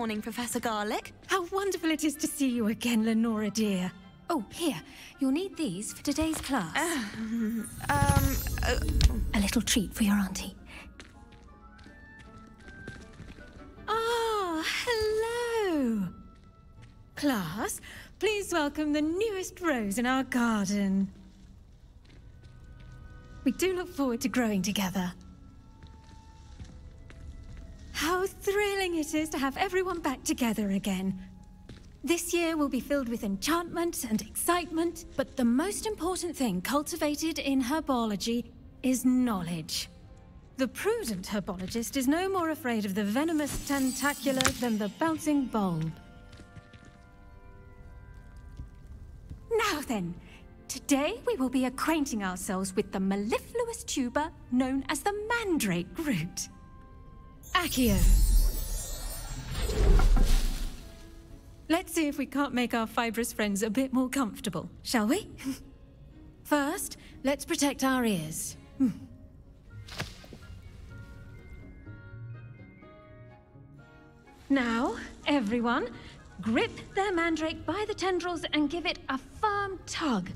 morning, Professor Garlick. How wonderful it is to see you again, Lenora dear. Oh, here. You'll need these for today's class. A little treat for your auntie. Ah, hello. Class, please welcome the newest rose in our garden. We do look forward to growing together. How thrilling it is to have everyone back together again. This year will be filled with enchantment and excitement, but the most important thing cultivated in herbology is knowledge. The prudent herbologist is no more afraid of the venomous tentacula than the bouncing bulb. Now then, today we will be acquainting ourselves with the mellifluous tuber known as the mandrake root. Accio. Let's see if we can't make our fibrous friends a bit more comfortable, shall we? First, let's protect our ears. Now, everyone, grip their mandrake by the tendrils and give it a firm tug.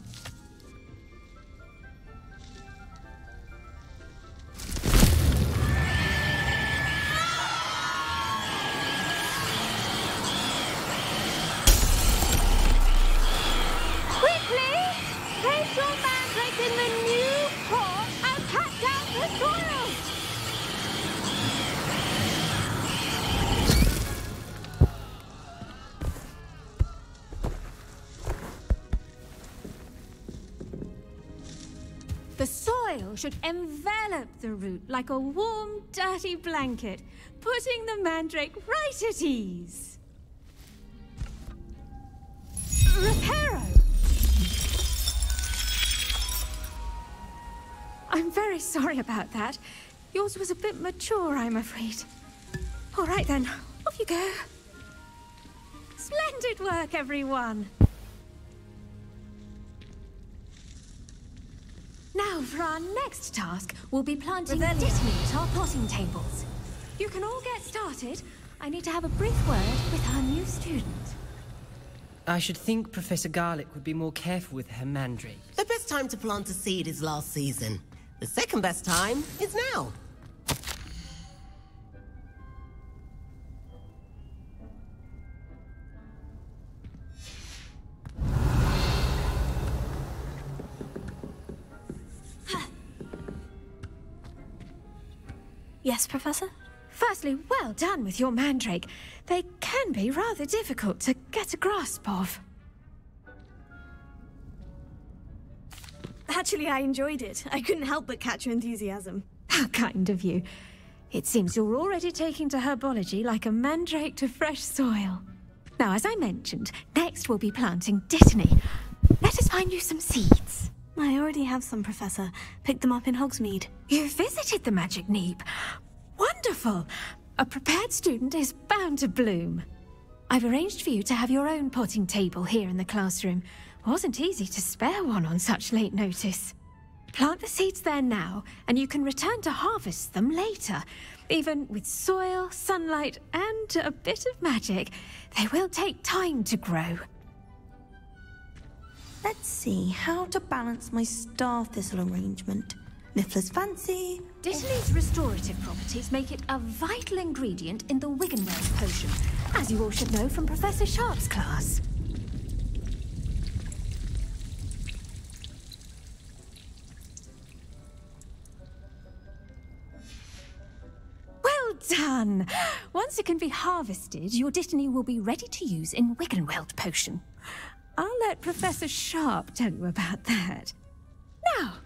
Place your mandrake in the new pot and cut down the soil! The soil should envelop the root like a warm, dirty blanket, putting the mandrake right at ease. Reparo! I'm very sorry about that. Yours was a bit mature, I'm afraid. All right then, off you go. Splendid work, everyone. Now, for our next task, we'll be planting Dittany at our potting tables. You can all get started. I need to have a brief word with our new student. I should think Professor Garlick would be more careful with her mandrake. The best time to plant a seed is last season. The second best time is now. Yes, Professor? Firstly, well done with your mandrake. They can be rather difficult to get a grasp of. Actually, I enjoyed it. I couldn't help but catch your enthusiasm. How kind of you. It seems you're already taking to herbology like a mandrake to fresh soil. Now, as I mentioned, next we'll be planting Dittany. Let us find you some seeds. I already have some, Professor. Picked them up in Hogsmeade. You visited the Magic Neep. Wonderful! A prepared student is bound to bloom. I've arranged for you to have your own potting table here in the classroom. Wasn't easy to spare one on such late notice. Plant the seeds there now, and you can return to harvest them later. Even with soil, sunlight, and a bit of magic, they will take time to grow. Let's see how to balance my star thistle arrangement. Niffler's fancy. Dittany's restorative properties make it a vital ingredient in the Wiggenweld potion, as you all should know from Professor Sharp's class. Well done! Once it can be harvested, your Dittany will be ready to use in Wiggenweld potion. I'll let Professor Sharp tell you about that. Now,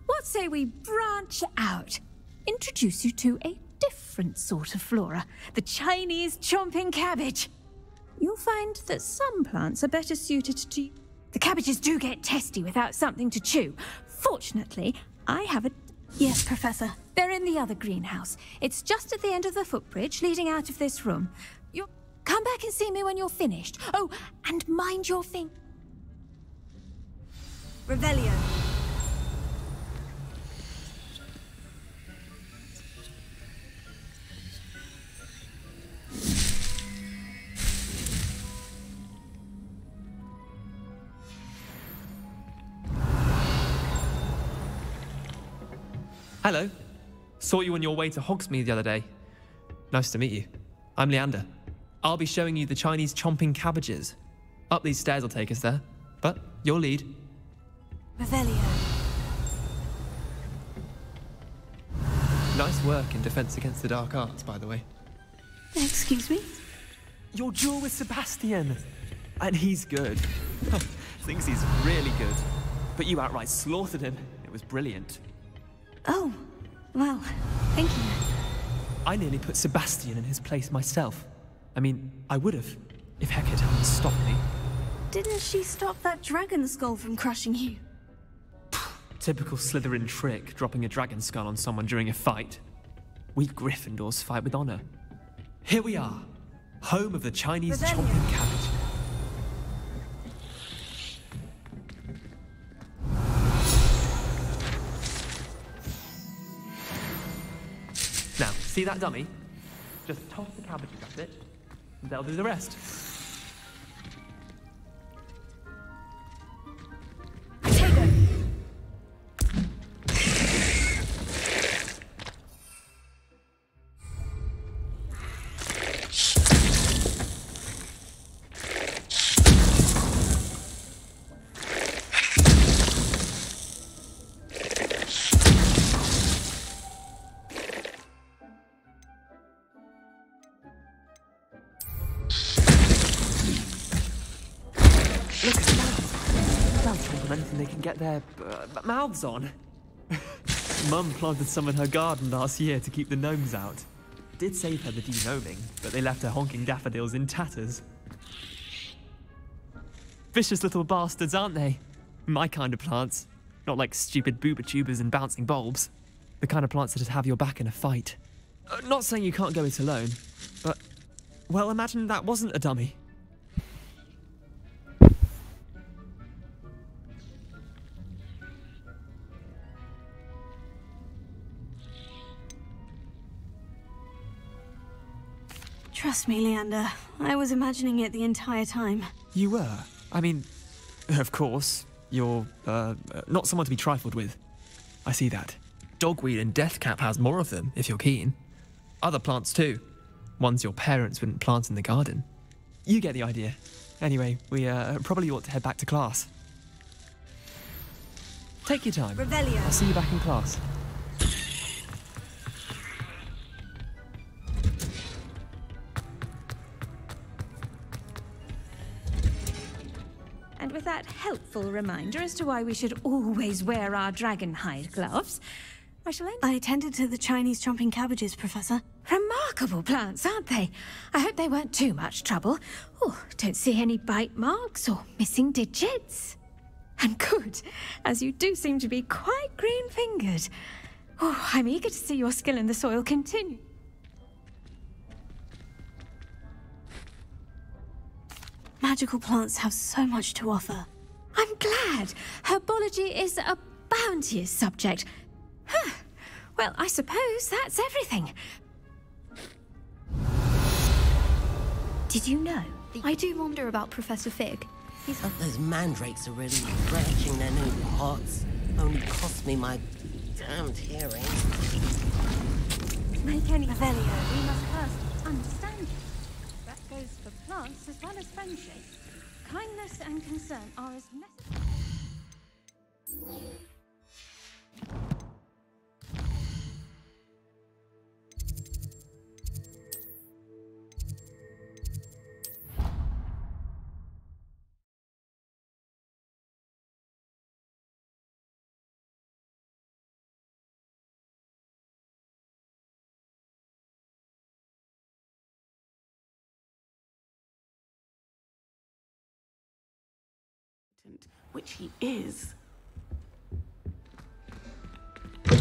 what say we branch out? Introduce you to a different sort of flora, the Chinese chomping cabbage. You'll find that some plants are better suited to... The cabbages do get testy without something to chew. Fortunately, I have a... Yes, Professor. They're in the other greenhouse. It's just at the end of the footbridge leading out of this room. You'll come back and see me when you're finished. Oh, and mind your thing. Revelio. Hello. Saw you on your way to Hogsmeade the other day. Nice to meet you. I'm Leander. I'll be showing you the Chinese chomping cabbages. Up these stairs will take us there. But your lead. Revelio. Nice work in Defense Against the Dark Arts, by the way. Excuse me? Your duel with Sebastian. And he's good. Thinks he's really good. But you outright slaughtered him. It was brilliant. Oh, well, thank you. I nearly put Sebastian in his place myself. I mean, I would have, if Hecate hadn't stopped me. Didn't she stop that dragon skull from crushing you? Typical Slytherin trick, dropping a dragon skull on someone during a fight. We Gryffindors fight with honor. Here we are, home of the Chinese chomping cabbage. Now, see that dummy? Just toss the cabbages at it, and they'll do the rest. Look at that! They'll chomp on anything they can get their mouths on. Mum planted some in her garden last year to keep the gnomes out. Did save her the de-gnoming, but they left her honking daffodils in tatters. Vicious little bastards, aren't they? My kind of plants. Not like stupid booba tubers and bouncing bulbs. The kind of plants that'd have your back in a fight. Not saying you can't go it alone, but... well, imagine that wasn't a dummy. Trust me, Leander. I was imagining it the entire time. You were? I mean, of course, you're, not someone to be trifled with. I see that. Dogweed and Deathcap has more of them, if you're keen. Other plants too. Ones your parents wouldn't plant in the garden. You get the idea. Anyway, we, probably ought to head back to class. Take your time. Revelio. I'll see you back in class. And with that helpful reminder as to why we should always wear our dragon hide gloves, I shall end. I attended to the Chinese chomping cabbages, Professor. Remarkable plants, aren't they? I hope they weren't too much trouble. Oh, don't see any bite marks or missing digits. And good, as you do seem to be quite green-fingered. Oh, I'm eager to see your skill in the soil continue. Magical plants have so much to offer. I'm glad. Herbology is a bounteous subject. Huh. Well, I suppose that's everything. Did you know? I do wonder about Professor Fig. Those mandrakes are really scratching their new pots. Only cost me my damned hearing. Make any Revelio, we must first understand you. That goes for plants as well as friendship. Kindness and concern are as necessary. Which he is. I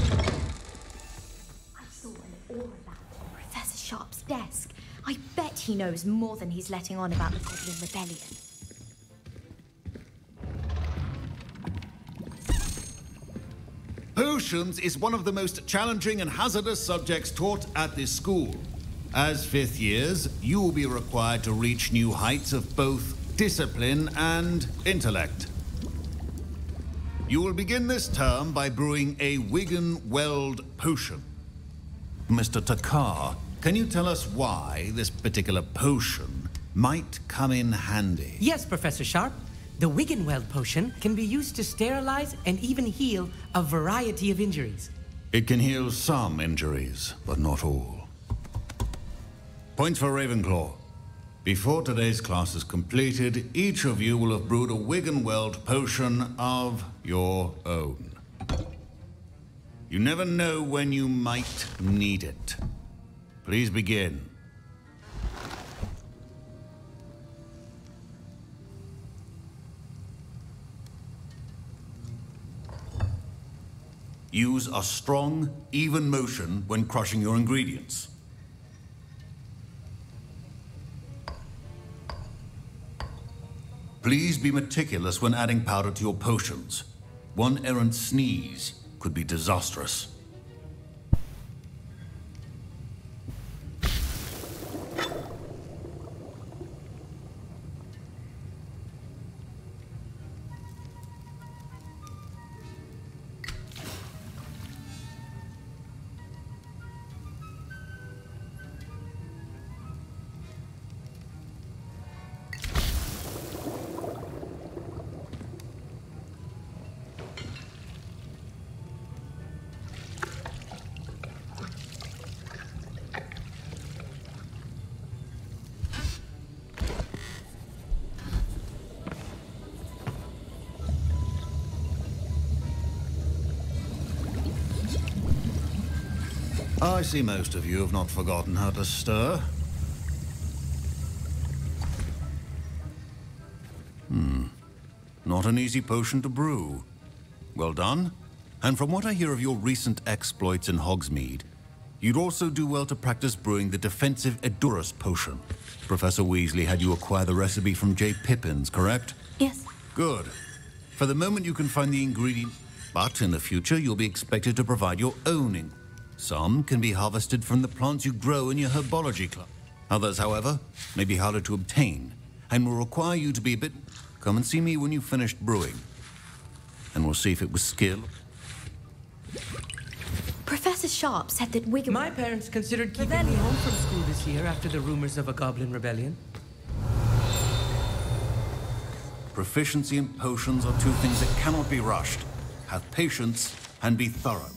saw an aura about Professor Sharp's desk. I bet he knows more than he's letting on about the Goblin Rebellion. Potions is one of the most challenging and hazardous subjects taught at this school. As fifth years, you will be required to reach new heights of both discipline and intellect. You will begin this term by brewing a Wigan Weld potion. Mr. Tekrar, can you tell us why this particular potion might come in handy? Yes, Professor Sharp. The Wiggenweld potion can be used to sterilize and even heal a variety of injuries. It can heal some injuries, but not all. Points for Ravenclaw. Before today's class is completed, each of you will have brewed a Wiggenweld potion of your own. You never know when you might need it. Please begin. Use a strong, even motion when crushing your ingredients. Please be meticulous when adding powder to your potions. One errant sneeze could be disastrous. I see most of you have not forgotten how to stir. Not an easy potion to brew. Well done. And from what I hear of your recent exploits in Hogsmeade, you'd also do well to practice brewing the defensive Edurus potion. Professor Weasley had you acquire the recipe from J. Pippin's, correct? Yes. Good. For the moment you can find the ingredients, but in the future you'll be expected to provide your own ingredients. Some can be harvested from the plants you grow in your herbology club. Others, however, may be harder to obtain and will require you to be a bit... Come and see me when you've finished brewing, and we'll see if it was skill. Professor Sharp said that Wigan... My parents considered keeping me home from school this year after the rumors of a goblin rebellion. Proficiency in potions are two things that cannot be rushed. Have patience and be thorough.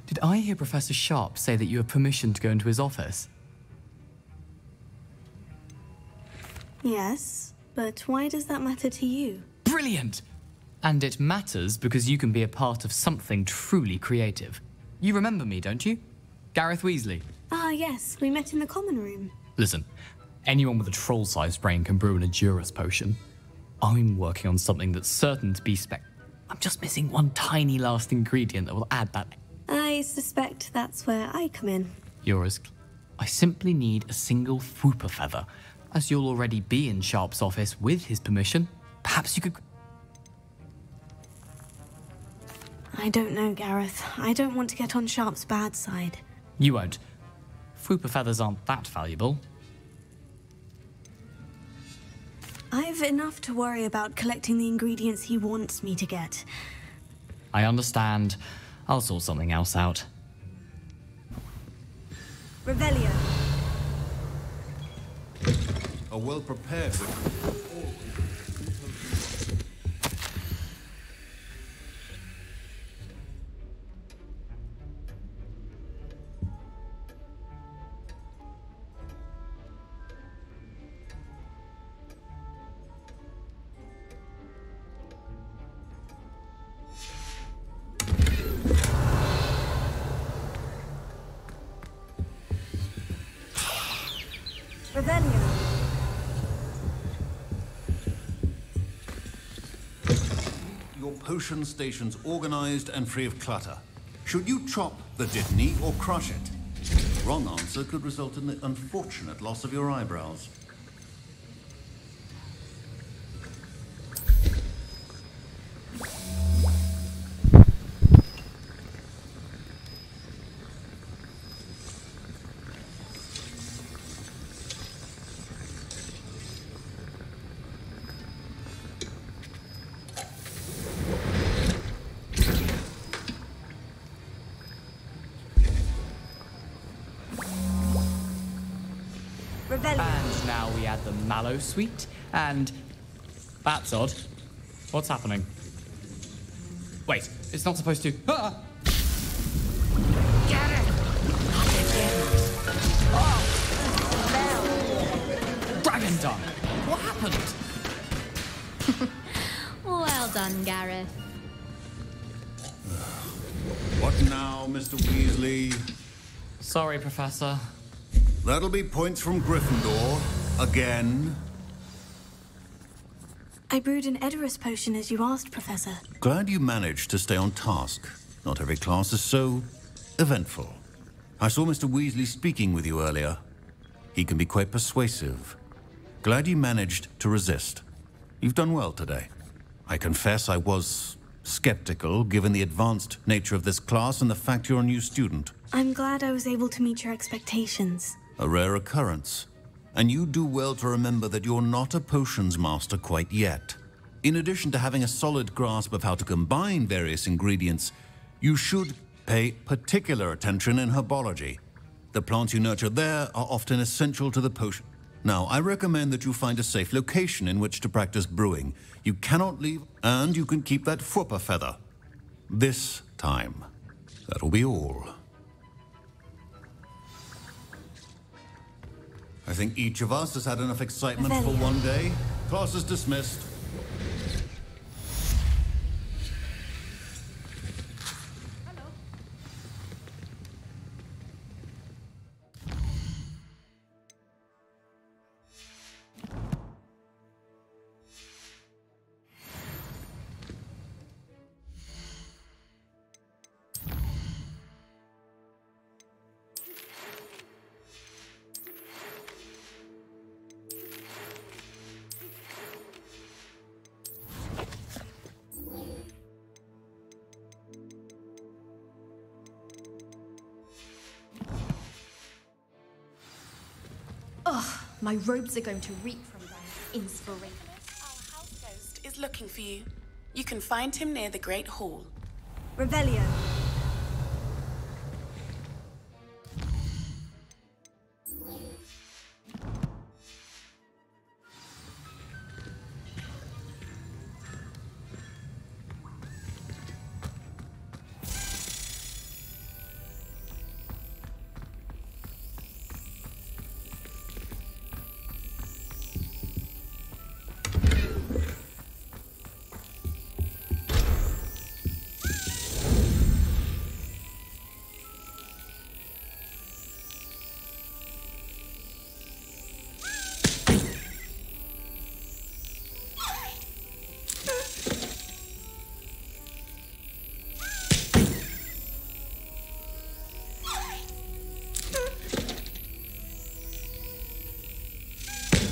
Did I hear Professor Sharp say that you have permission to go into his office? Yes, but why does that matter to you? Brilliant! And it matters because you can be a part of something truly creative. You remember me, don't you? Gareth Weasley. Ah, yes, we met in the common room. Listen, anyone with a troll-sized brain can brew an Edurus potion. I'm working on something that's certain to be I'm just missing one tiny last ingredient that will add that... I suspect that's where I come in. I simply need a single Fwooper feather. As you'll already be in Sharp's office with his permission, perhaps you could... I don't know, Gareth. I don't want to get on Sharp's bad side. You won't. Fwooper feathers aren't that valuable. I've enough to worry about collecting the ingredients he wants me to get. I understand. I'll sort something else out. Revelio. A well-prepared... Your potion station's organized and free of clutter. Should you chop the Dittany or crush it? Wrong answer could result in the unfortunate loss of your eyebrows. Revelio. And now we add the mallow sweet, and... That's odd. What's happening? Wait, it's not supposed to... Ah! Get it! Dragon dung! What happened? Well done, Gareth. What now, Mr. Weasley? Sorry, Professor. That'll be points from Gryffindor. Again. I brewed an Edorus potion as you asked, Professor. Glad you managed to stay on task. Not every class is so eventful. I saw Mr. Weasley speaking with you earlier. He can be quite persuasive. Glad you managed to resist. You've done well today. I confess I was skeptical, given the advanced nature of this class and the fact you're a new student. I'm glad I was able to meet your expectations. A rare occurrence. And you do well to remember that you're not a potions master quite yet. In addition to having a solid grasp of how to combine various ingredients, you should pay particular attention in herbology. The plants you nurture there are often essential to the potion. Now, I recommend that you find a safe location in which to practice brewing. You cannot leave, and you can keep that Fwooper feather. This time. That'll be all. I think each of us has had enough excitement for one day. Class is dismissed. My robes are going to reek from their inspiration. Our house ghost is looking for you. You can find him near the Great Hall. Revelio.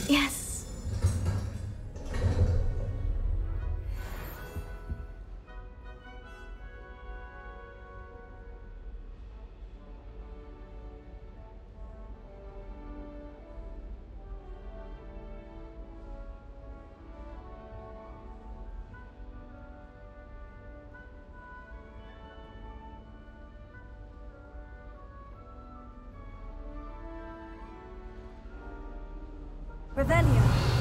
Yes. Revelio.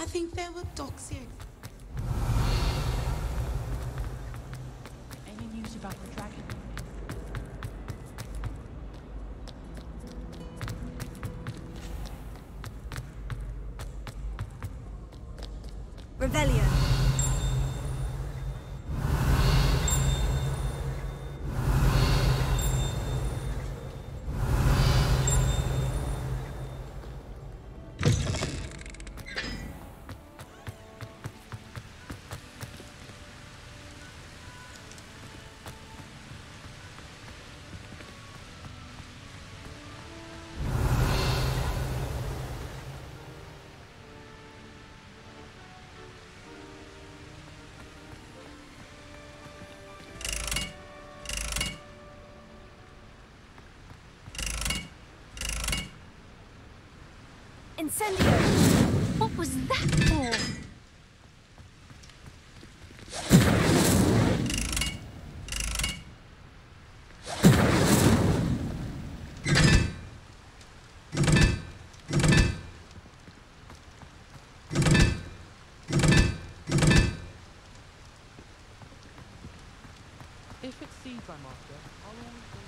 think there were dogs here. Any news about the dragon? Revelio. Incendio! What was that for? If it's seeds I'm after, I'll always go.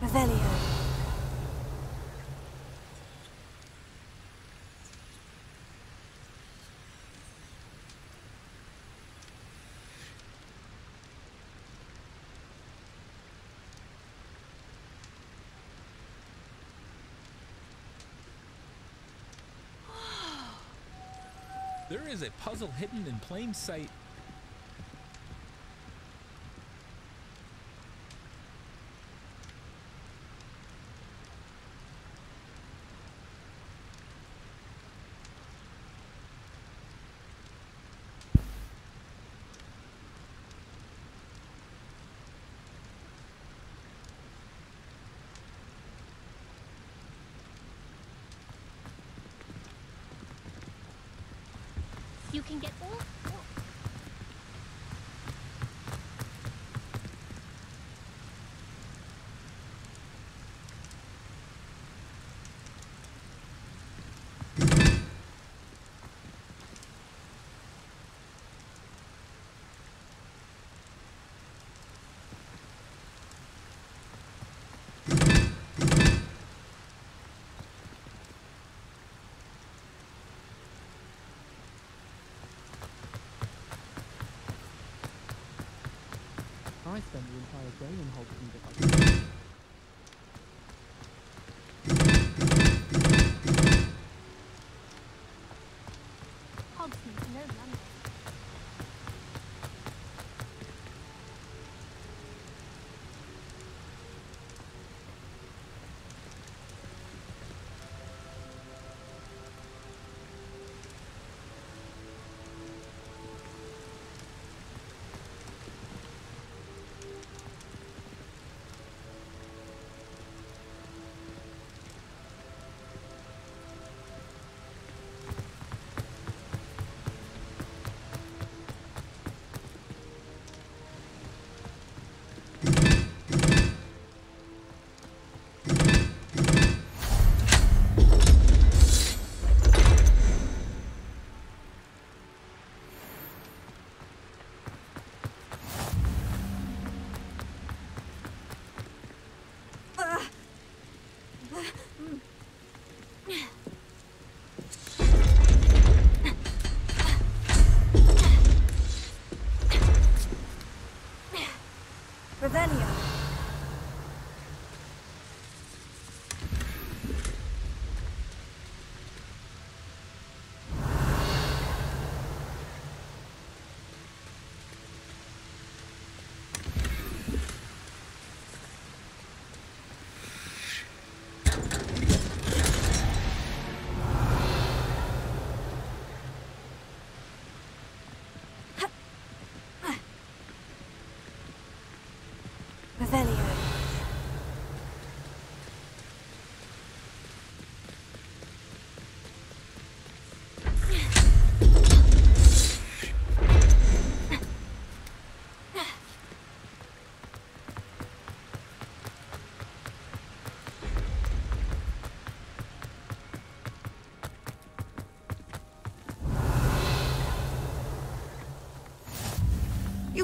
Revelio. There is a puzzle hidden in plain sight. You can get all... I spend the entire day in Hogwarts if I can. Hogsmeade, no London.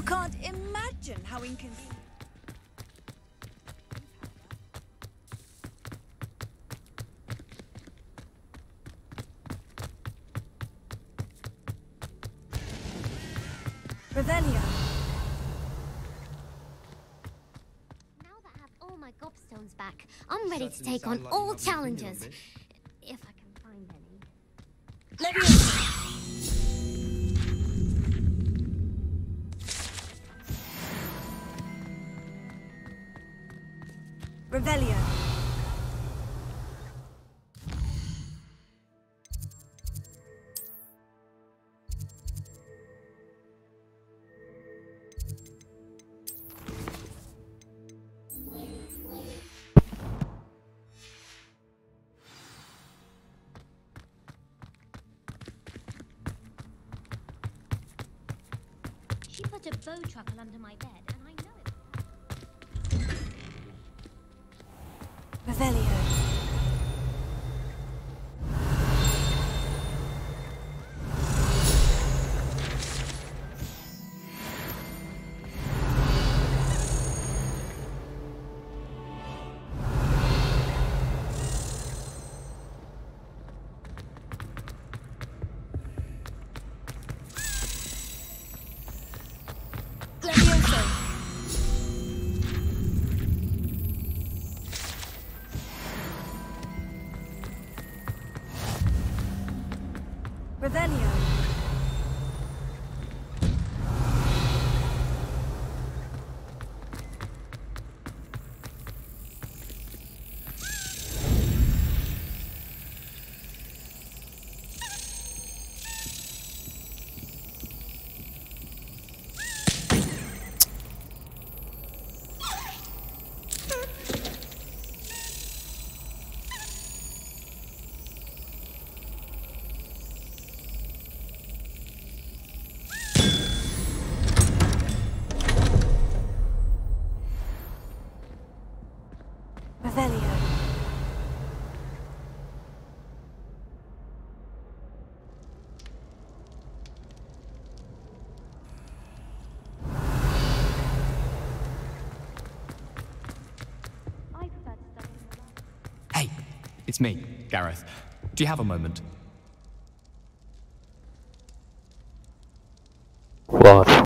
can't imagine how inconvenient. Revelio. Now that I have all my gobstones back, I'm ready to take on all challenges. If I can find any. Leviosa. Revelio. She put a bow truckle under my bed, and I know it. Revelio. Revelio. Revelio. Hey, it's me, Gareth. Do you have a moment?